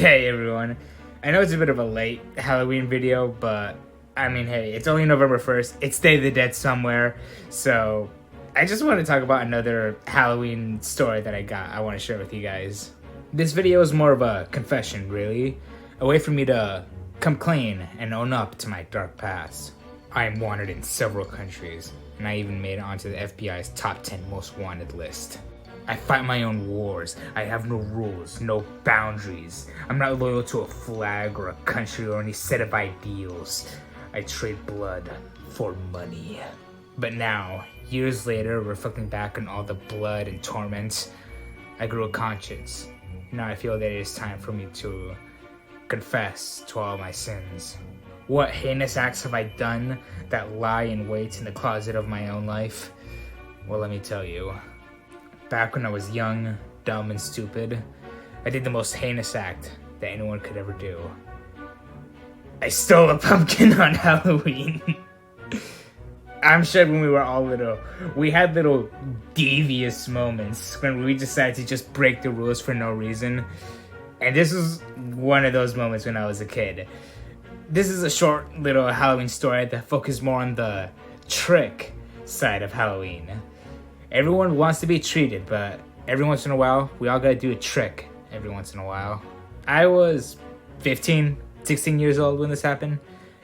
Hey everyone, I know it's a bit of a late Halloween video, but I mean, hey, it's only November 1st, it's Day of the Dead somewhere, so I just want to talk about another Halloween story that I want to share with you guys. This video is more of a confession, really, a way for me to come clean and own up to my dark past. I am wanted in several countries, and I even made it onto the FBI's top 10 most wanted list. I fight my own wars. I have no rules, no boundaries. I'm not loyal to a flag or a country or any set of ideals. I trade blood for money. But now, years later, reflecting back on all the blood and torment, I grew a conscience. Now I feel that it is time for me to confess to all my sins. What heinous acts have I done that lie in wait in the closet of my own life? Well, let me tell you. Back when I was young, dumb, and stupid, I did the most heinous act that anyone could ever do. I stole a pumpkin on Halloween. I'm sure when we were all little, we had little devious moments when we decided to just break the rules for no reason. And this was one of those moments when I was a kid. This is a short little Halloween story that focuses more on the trick side of Halloween. Everyone wants to be treated, but every once in a while, we all gotta do a trick every once in a while. I was 15, 16 years old when this happened.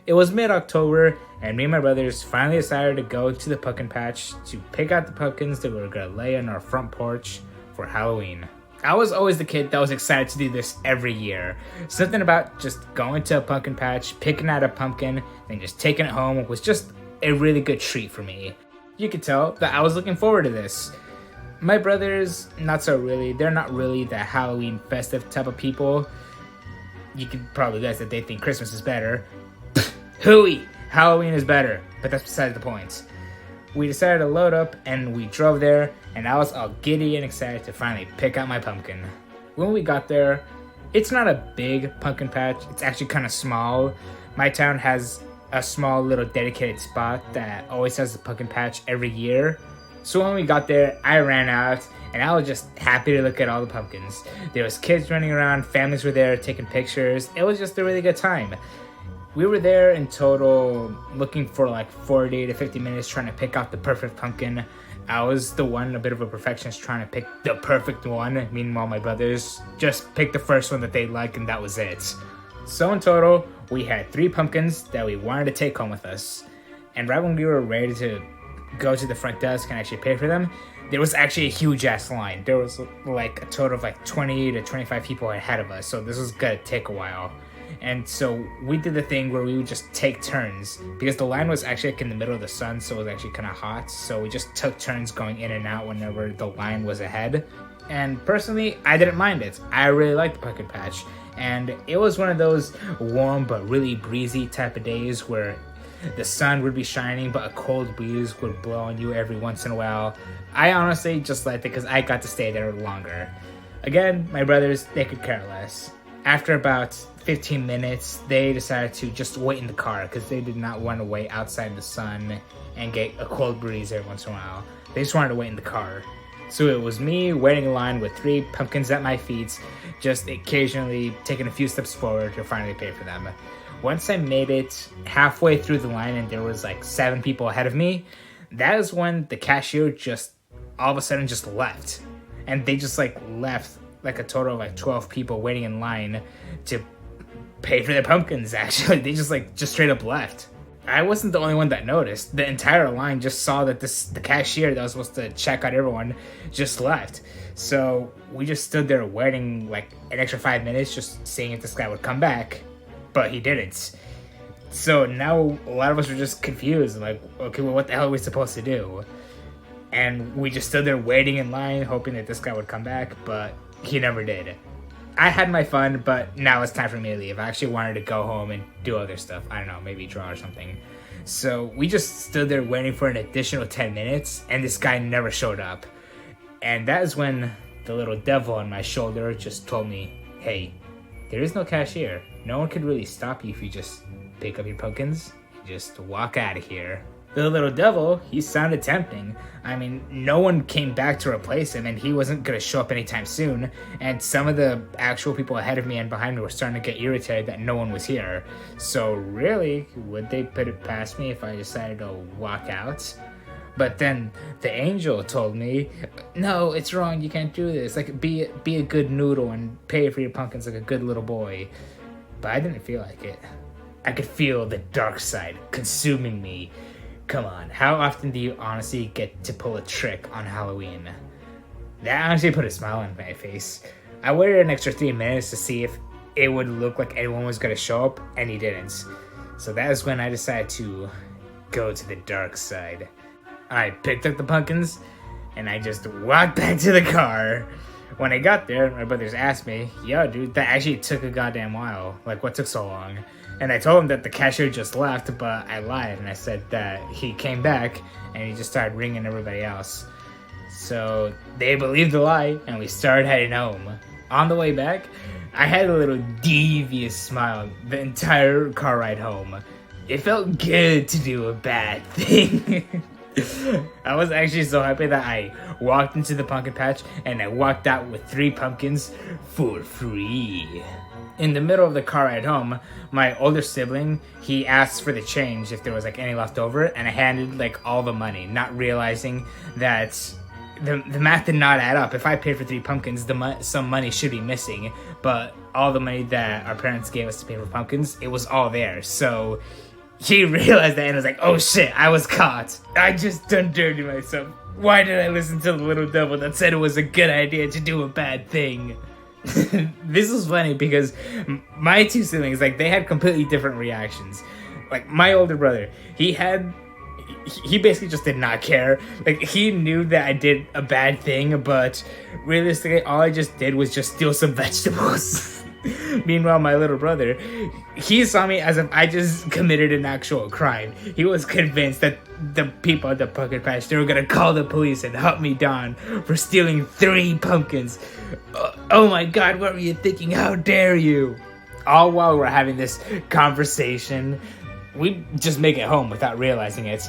It was mid-October, and me and my brothers finally decided to go to the pumpkin patch to pick out the pumpkins that we were gonna lay on our front porch for Halloween. I was always the kid that was excited to do this every year. Something about just going to a pumpkin patch, picking out a pumpkin, and just taking it home was just a really good treat for me. You could tell that I was looking forward to this. My brothers, not so really. They're not really the Halloween festive type of people. You could probably guess that they think Christmas is better. Hooey! Halloween is better, but that's beside the point. We decided to load up and we drove there, and I was all giddy and excited to finally pick out my pumpkin. When we got there, it's not a big pumpkin patch. It's actually kind of small. My town has a small little dedicated spot that always has a pumpkin patch every year. So when we got there, I ran out and I was just happy to look at all the pumpkins. There was kids running around, families were there taking pictures. It was just a really good time. We were there in total looking for like 40 to 50 minutes trying to pick out the perfect pumpkin. I was the one, a bit of a perfectionist, trying to pick the perfect one. Meanwhile, my brothers just picked the first one that they liked and that was it. So in total, we had 3 pumpkins that we wanted to take home with us. And right when we were ready to go to the front desk and actually pay for them, there was actually a huge ass line. There was like a total of like 20 to 25 people ahead of us, so this was gonna take a while. And so we did the thing where we would just take turns, because the line was actually like in the middle of the sun, so it was actually kind of hot. So we just took turns going in and out whenever the line was ahead. And personally, I didn't mind it. I really liked the pumpkin patch. And it was one of those warm but really breezy type of days where the sun would be shining but a cold breeze would blow on you every once in a while. I honestly just liked it because I got to stay there longer. Again, my brothers, they could care less. After about 15 minutes, they decided to just wait in the car because they did not want to wait outside in the sun and get a cold breeze every once in a while. They just wanted to wait in the car. So it was me waiting in line with 3 pumpkins at my feet, just occasionally taking a few steps forward to finally pay for them. Once I made it halfway through the line and there was like 7 people ahead of me, that is when the cashier just all of a sudden just left. And they just like left like a total of like 12 people waiting in line to pay for their pumpkins, actually. They just straight up left. I wasn't the only one that noticed. The entire line just saw that the cashier that was supposed to check out everyone just left. So we just stood there waiting like an extra 5 minutes just seeing if this guy would come back, but he didn't. So now a lot of us were just confused, like, okay, well, what the hell are we supposed to do? And we just stood there waiting in line hoping that this guy would come back, but he never did. I had my fun, but now it's time for me to leave. I actually wanted to go home and do other stuff. I don't know, maybe draw or something. So we just stood there waiting for an additional 10 minutes, and this guy never showed up. And that is when the little devil on my shoulder just told me, hey, there is no cashier. No one could really stop you if you just pick up your pumpkins and just walk out of here. The little devil, he sounded tempting. I mean, no one came back to replace him, and he wasn't going to show up anytime soon. And some of the actual people ahead of me and behind me were starting to get irritated that no one was here. So really, would they put it past me if I decided to walk out? But then the angel told me, no, it's wrong, you can't do this. Like, be a good noodle and pay for your pumpkins like a good little boy. But I didn't feel like it. I could feel the dark side consuming me. Come on, how often do you honestly get to pull a trick on Halloween? That honestly put a smile on my face. I waited an extra 3 minutes to see if it would look like anyone was going to show up, and he didn't. So that is when I decided to go to the dark side. I picked up the pumpkins, and I just walked back to the car. When I got there, my brothers asked me, yo, dude, that actually took a goddamn while. Like, what took so long? And I told him that the cashier just left, but I lied, and I said that he came back, and he just started ringing everybody else. So they believed the lie, and we started heading home. On the way back, I had a little devious smile the entire car ride home. It felt good to do a bad thing. I was actually so happy that I walked into the pumpkin patch and I walked out with 3 pumpkins for free. In the middle of the car ride home, my older sibling, he asked for the change if there was like any left over, and I handed like all the money, not realizing that the math did not add up. If I paid for 3 pumpkins, some money should be missing, but all the money that our parents gave us to pay for pumpkins, it was all there. So he realized that and was like, oh shit, I was caught. I just done dirty myself. Why did I listen to the little devil that said it was a good idea to do a bad thing? This was funny because my 2 siblings, like, they had completely different reactions. Like, my older brother, he basically just did not care. Like, he knew that I did a bad thing, but realistically, all I just did was just steal some vegetables. Meanwhile, my little brother, he saw me as if I just committed an actual crime. He was convinced that the people at the pumpkin patch, they were gonna call the police and hunt me down for stealing 3 pumpkins. Oh my god, what were you thinking? How dare you? All while we're having this conversation, we just make it home without realizing it.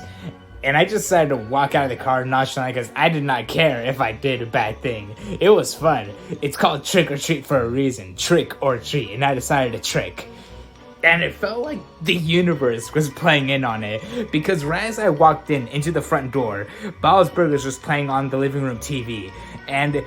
And I just decided to walk out of the car nonchalantly because I did not care if I did a bad thing. It was fun. It's called trick or treat for a reason. Trick or treat. And I decided to trick. And it felt like the universe was playing in on it. Because right as I walked into the front door, Bob's Burgers was playing on the living room TV. And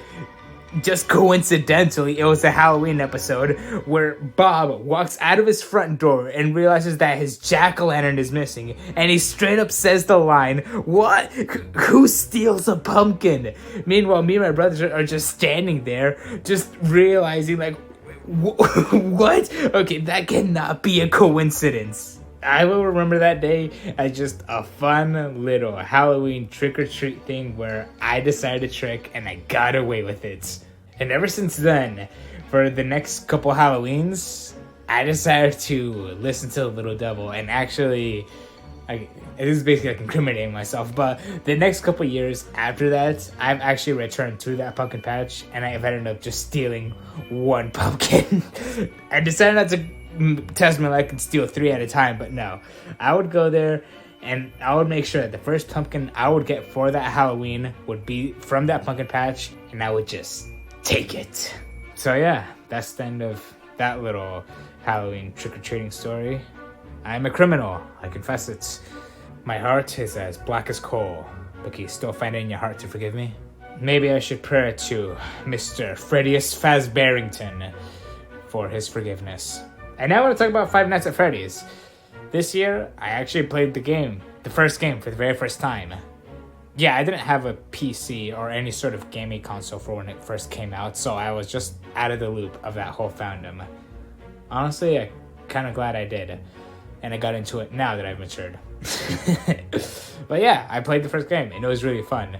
just coincidentally, it was a Halloween episode where Bob walks out of his front door and realizes that his jack-o'-lantern is missing, and he straight up says the line, "What? Who steals a pumpkin?" Meanwhile, me and my brothers are just standing there, just realizing, like, what? Okay, that cannot be a coincidence. I will remember that day as just a fun little Halloween trick-or-treat thing where I decided to trick and I got away with it. And ever since then, for the next couple Halloweens, I decided to listen to the little devil. And actually, this is basically like incriminating myself, but the next couple years after that, I've actually returned to that pumpkin patch and I've ended up just stealing 1 pumpkin. I decided not to test my luck and steal 3 at a time, but no, I would go there and I would make sure that the first pumpkin I would get for that Halloween would be from that pumpkin patch, and I would just take it. So yeah, that's the end of that little Halloween trick-or-treating story. I'm a criminal, I confess it. My heart is as black as coal, but can you still find it in your heart to forgive me? Maybe I should pray to Mr. Freddius Fazbearrington for his forgiveness. And now I want to talk about Five Nights at Freddy's. This year, I actually played the first game for the very first time. Yeah, I didn't have a PC or any sort of gaming console for when it first came out, so I was just out of the loop of that whole fandom. Honestly, I'm kind of glad I did, and I got into it now that I've matured. But yeah, I played the first game, and it was really fun.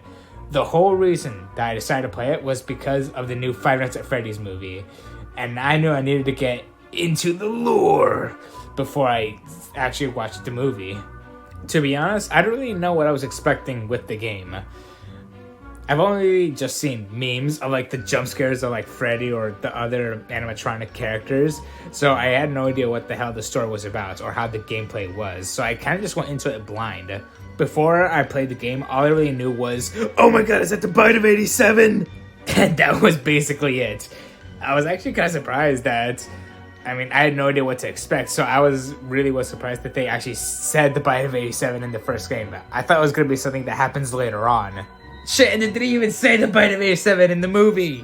The whole reason that I decided to play it was because of the new Five Nights at Freddy's movie, and I knew I needed to get into the lore before I actually watched the movie. To be honest, I don't really know what I was expecting with the game. I've only just seen memes of like the jump scares of like Freddy or the other animatronic characters, so I had no idea what the hell the story was about or how the gameplay was, so I kind of just went into it blind. Before I played the game, all I really knew was, oh my god, is that the Bite of 87? And that was basically it. I was actually kind of surprised that, I mean, I had no idea what to expect, so I was surprised that they actually said the Bite of 87 in the first game. I thought it was going to be something that happens later on. Shit, and they didn't even say the Bite of 87 in the movie!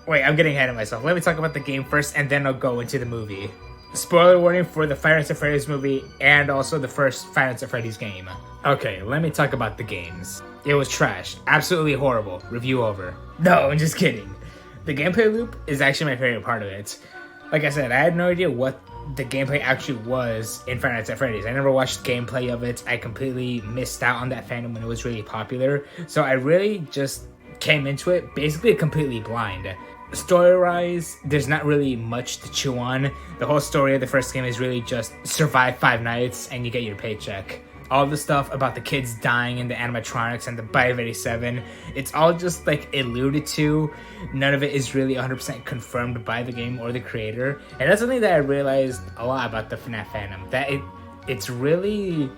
Wait, I'm getting ahead of myself. Let me talk about the game first, and then I'll go into the movie. Spoiler warning for the Five Nights at Freddy's movie, and also the first Five Nights at Freddy's game. Okay, let me talk about the games. It was trash. Absolutely horrible. Review over. No, I'm just kidding. The gameplay loop is actually my favorite part of it. Like I said, I had no idea what the gameplay actually was in Five Nights at Freddy's. I never watched gameplay of it. I completely missed out on that fandom when it was really popular. So I really just came into it basically completely blind. Story-wise, there's not really much to chew on. The whole story of the first game is really just survive 5 nights and you get your paycheck. All the stuff about the kids dying in the animatronics and the Bite of 87, it's all just like alluded to. None of it is really 100% confirmed by the game or the creator. And that's something that I realized a lot about the FNAF fandom, that it's really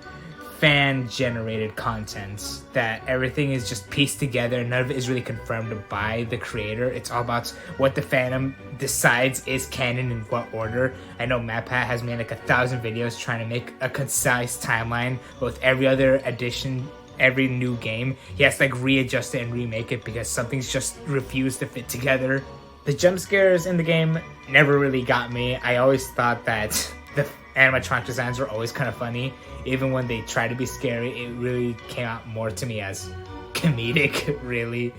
fan-generated content, that everything is just pieced together. None of it is really confirmed by the creator. It's all about what the fandom decides is canon in what order. I know MatPat has made like 1,000 videos trying to make a concise timeline, but with every other edition, every new game, he has to like readjust it and remake it because something's just refused to fit together. The jump scares in the game never really got me. I always thought that the animatronic designs were always kind of funny. Even when they try to be scary, it really came out more to me as comedic, really.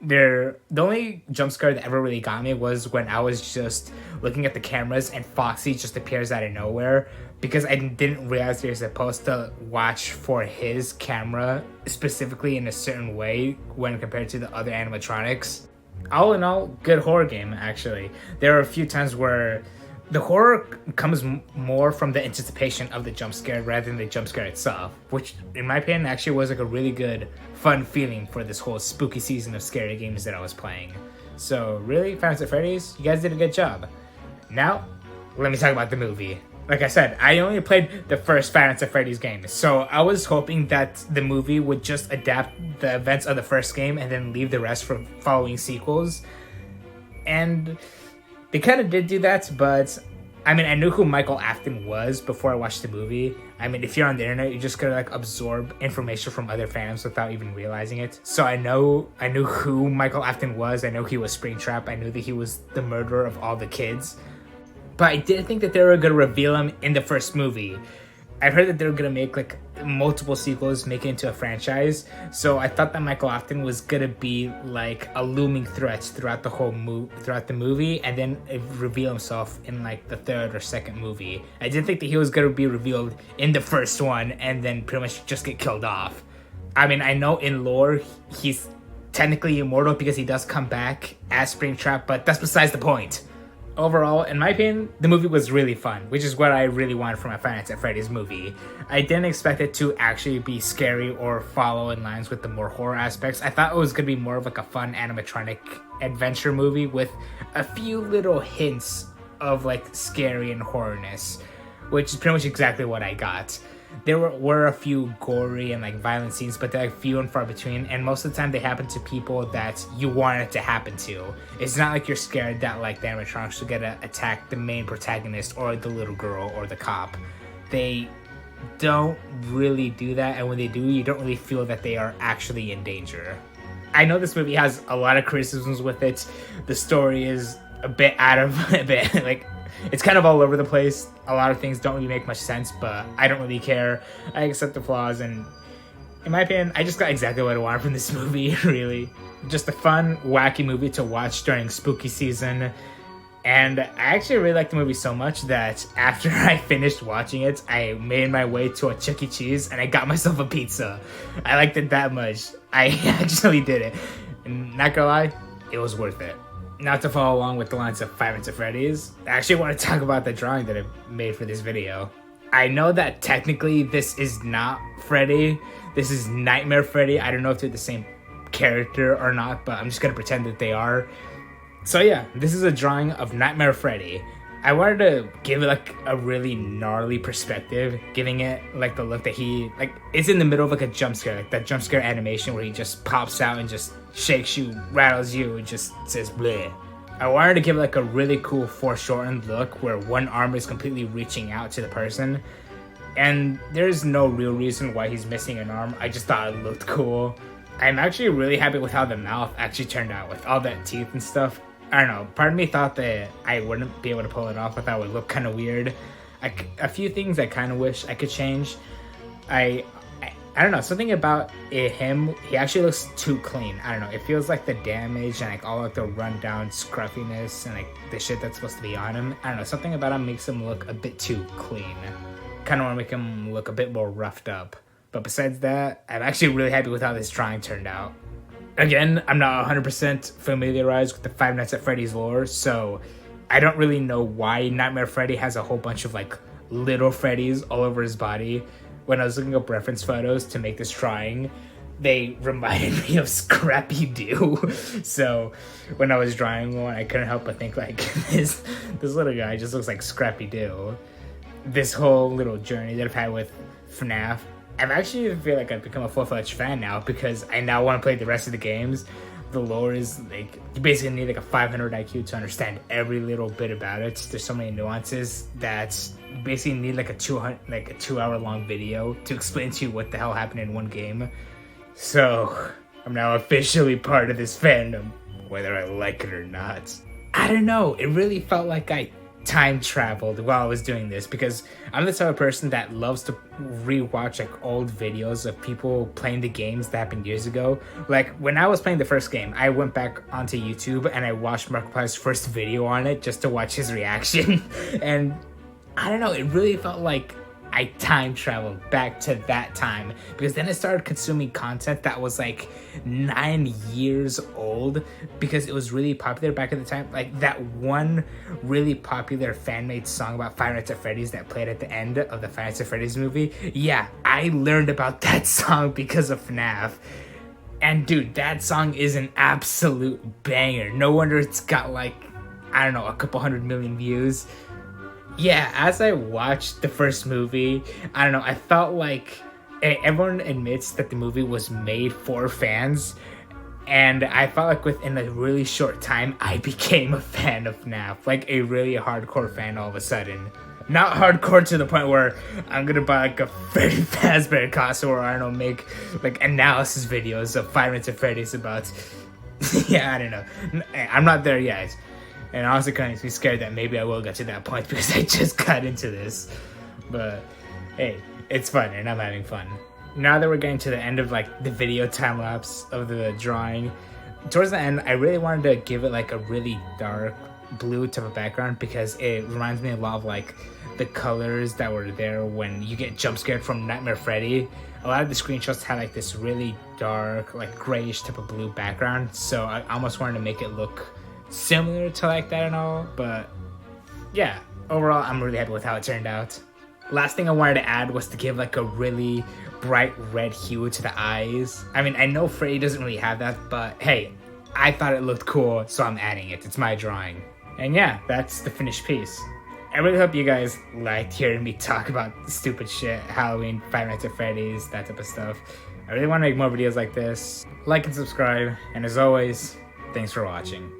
The only jump scare that ever really got me was when I was just looking at the cameras and Foxy just appears out of nowhere, because I didn't realize you're supposed to watch for his camera specifically in a certain way when compared to the other animatronics. All in all, good horror game, actually. There are a few times where the horror comes more from the anticipation of the jump scare rather than the jump scare itself, which in my opinion actually was like a really good, fun feeling for this whole spooky season of scary games that I was playing. So really, Five Nights at Freddy's, you guys did a good job. Now, let me talk about the movie. Like I said, I only played the first Five Nights at Freddy's game, so I was hoping that the movie would just adapt the events of the first game and then leave the rest for following sequels. And they kind of did do that, but I mean, I knew who Michael Afton was before I watched the movie. I mean, if you're on the internet, you're just gonna like absorb information from other fans without even realizing it. So I knew who Michael Afton was. I know he was Springtrap. I knew that he was the murderer of all the kids. But I didn't think that they were gonna reveal him in the first movie. I've heard that they were gonna make like multiple sequels, make it into a franchise. So I thought that Michael Afton was gonna be like a looming threat throughout the movie, and then reveal himself in like the third or second movie. I didn't think that he was gonna be revealed in the first one and then pretty much just get killed off. I mean, I know in lore he's technically immortal because he does come back as Springtrap, but that's besides the point. Overall, in my opinion, the movie was really fun, which is what I really wanted from a Five Nights at Freddy's movie. I didn't expect it to actually be scary or follow in lines with the more horror aspects. I thought it was going to be more of like a fun animatronic adventure movie with a few little hints of like scary and horrorness, which is pretty much exactly what I got. There were a few gory and like violent scenes, but they're like few and far between, and most of the time they happen to people that you want it to happen to. It's not like you're scared that like the animatronics are gonna attack the main protagonist or the little girl or the cop. They don't really do that, and when they do, you don't really feel that they are actually in danger. I know this movie has a lot of criticisms with it. The story is a bit like, it's kind of all over the place. A lot of things don't really make much sense, but I don't really care. I accept the flaws, and in my opinion, I just got exactly what I wanted from this movie, really. Just a fun, wacky movie to watch during spooky season. And I actually really liked the movie so much that after I finished watching it, I made my way to a Chuck E. Cheese and I got myself a pizza. I liked it that much. I actually did it. And not gonna lie, it was worth it. Not to follow along with the lines of Five Nights at Freddy's, I actually want to talk about the drawing that I made for this video. I know that technically this is not Freddy. This is Nightmare Freddy. I don't know if they're the same character or not, but I'm just gonna pretend that they are. So yeah, this is a drawing of Nightmare Freddy. I wanted to give it like a really gnarly perspective, giving it like the look that he like it's in the middle of like a jump scare, like that jump scare animation where he just pops out and just shakes you, rattles you, and just says bleh. I wanted to give it like a really cool foreshortened look where one arm is completely reaching out to the person. And there's no real reason why he's missing an arm. I just thought it looked cool. I'm actually really happy with how the mouth actually turned out with all that teeth and stuff. I don't know, part of me thought that I wouldn't be able to pull it off. I thought it would look kind of weird. A few things I kind of wish I could change. I don't know, something about him, he actually looks too clean. I don't know, it feels like the damage and like all like the rundown scruffiness and like the shit that's supposed to be on him. I don't know, something about him makes him look a bit too clean. Kind of want to make him look a bit more roughed up. But besides that, I'm actually really happy with how this drawing turned out. Again, I'm not 100% familiarized with the Five Nights at Freddy's lore, so I don't really know why Nightmare Freddy has a whole bunch of like little Freddys all over his body. When I was looking up reference photos to make this drawing, they reminded me of Scrappy Doo. So when I was drawing one, I couldn't help but think like this little guy just looks like Scrappy Doo. This whole little journey that I've had with FNAF, I've actually feel like I've become a full-fledged fan now because I now want to play the rest of the games. The lore is like, you basically need like a 500 IQ to understand every little bit about it. There's so many nuances that you basically need like a 2-hour long video to explain to you what the hell happened in one game. So I'm now officially part of this fandom, whether I like it or not. I don't know, it really felt like I time traveled while I was doing this because I'm the type of person that loves to rewatch like old videos of people playing the games that happened years ago. Like when I was playing the first game, I went back onto YouTube and I watched Markiplier's first video on it just to watch his reaction. And I don't know, it really felt like I time traveled back to that time because then I started consuming content that was like 9 years old because it was really popular back at the time. Like that one really popular fan-made song about Five Nights at Freddy's that played at the end of the Five Nights at Freddy's movie. Yeah, I learned about that song because of FNAF. And dude, that song is an absolute banger. No wonder it's got like, I don't know, a couple 100 million views. Yeah, as I watched the first movie, I don't know, I felt like everyone admits that the movie was made for fans, and I felt like within a really short time, I became a fan of FNAF, like a really hardcore fan all of a sudden. Not hardcore to the point where I'm gonna buy like a Freddy Fazbear costume or I don't know, make like analysis videos of Five Nights at Freddy's about, yeah, I don't know, I'm not there yet. And honestly, kind of makes me scared that maybe I will get to that point because I just got into this. But hey, it's fun and I'm having fun. Now that we're getting to the end of like the video time lapse of the drawing, towards the end, I really wanted to give it like a really dark blue type of background because it reminds me a lot of like the colors that were there when you get jump scared from Nightmare Freddy. A lot of the screenshots had like this really dark, like grayish type of blue background. So I almost wanted to make it look similar to like that and all, but yeah, overall I'm really happy with how it turned out. Last thing I wanted to add was to give like a really bright red hue to the eyes. I mean, I know Freddy doesn't really have that, but hey, I thought it looked cool, so I'm adding it. It's my drawing. And yeah, that's the finished piece. I really hope you guys liked hearing me talk about stupid shit, Halloween, Five Nights at Freddy's, that type of stuff. I really want to make more videos like this. Like and subscribe, and as always, thanks for watching.